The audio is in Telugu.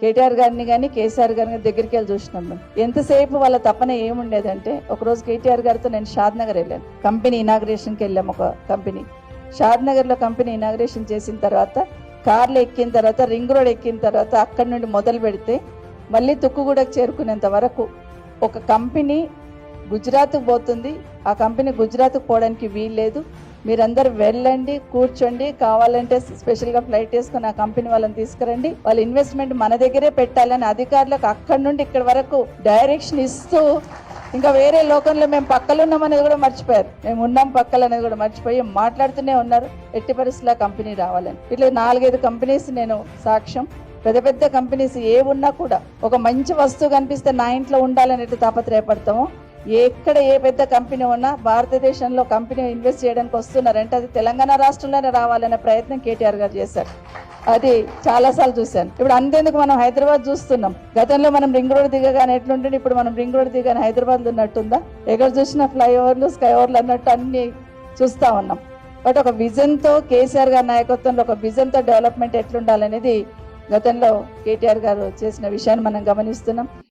కేటీఆర్ గారిని కానీ కేసీఆర్ గారిని దగ్గరికి వెళ్ళి చూసినాం మేము. ఎంతసేపు వాళ్ళ తపన ఏముండేదంటే, ఒకరోజు కేటీఆర్ గారితో నేను షాద్ నగర్ వెళ్ళాను. కంపెనీ ఇనాగ్రేషన్కి వెళ్ళాము. ఒక కంపెనీ షాద్ నగర్లో కంపెనీ ఇనాగ్రేషన్ చేసిన తర్వాత కార్లు ఎక్కిన తర్వాత రింగ్ రోడ్ ఎక్కిన తర్వాత అక్కడి నుండి మొదలు పెడితే మళ్ళీ తుక్కుగూడకు చేరుకునేంత వరకు ఒక కంపెనీ గుజరాత్కు పోతుంది. ఆ కంపెనీ గుజరాత్కు పోవడానికి వీల్లేదు. మీరందరూ వెళ్ళండి, కూర్చోండి, కావాలంటే స్పెషల్గా ఫ్లైట్ వేసుకొని ఆ కంపెనీ వాళ్ళని తీసుకురండి, వాళ్ళ ఇన్వెస్ట్మెంట్ మన దగ్గరే పెట్టాలని అధికారులకు అక్కడి నుండి ఇక్కడి వరకు డైరెక్షన్ ఇస్తూ, ఇంకా వేరే లోకంలో మేము పక్కలు ఉన్నామనేది కూడా మర్చిపోయారు. మేము ఉన్నాం పక్కలు అనేది కూడా మర్చిపోయి మాట్లాడుతూనే ఉన్నారు ఎట్టి పరిస్థితుల్లో కంపెనీ రావాలని. ఇట్లా 4-5 కంపెనీస్ నేను సాక్ష్యం. పెద్ద పెద్ద కంపెనీస్ ఏ ఉన్నా కూడా ఒక మంచి వస్తువు కనిపిస్తే నా ఇంట్లో ఉండాలనేది తాపత్రయపడతాము. ఎక్కడ ఏ పెద్ద కంపెనీ ఉన్నా భారతదేశంలో కంపెనీ ఇన్వెస్ట్ చేయడానికి వస్తున్నారంటే అది తెలంగాణ రాష్ట్రంలోనే రావాలనే ప్రయత్నం కేటీఆర్ గారు చేశారు. అది చాలాసార్లు చూశాను. ఇప్పుడు అంతేందుకు మనం హైదరాబాద్ చూస్తున్నాం. గతంలో మనం రింగ్ రోడ్ దిగగానే ఎట్లుంటుంది, ఇప్పుడు మనం రింగ్ రోడ్ దిగానే హైదరాబాద్లో ఉన్నట్టుందా? ఎక్కడ చూసినా ఫ్లైఓవర్లు, స్కై ఓవర్లు అన్నట్టు అన్ని చూస్తూ ఉన్నాం. బట్ ఒక విజన్తో కేసీఆర్ గారి నాయకత్వంలో ఒక విజన్తో డెవలప్మెంట్ ఎట్లుండాలనేది గతంలో కేటీఆర్ గారు చేసిన విషయాన్ని మనం గమనిస్తున్నాం.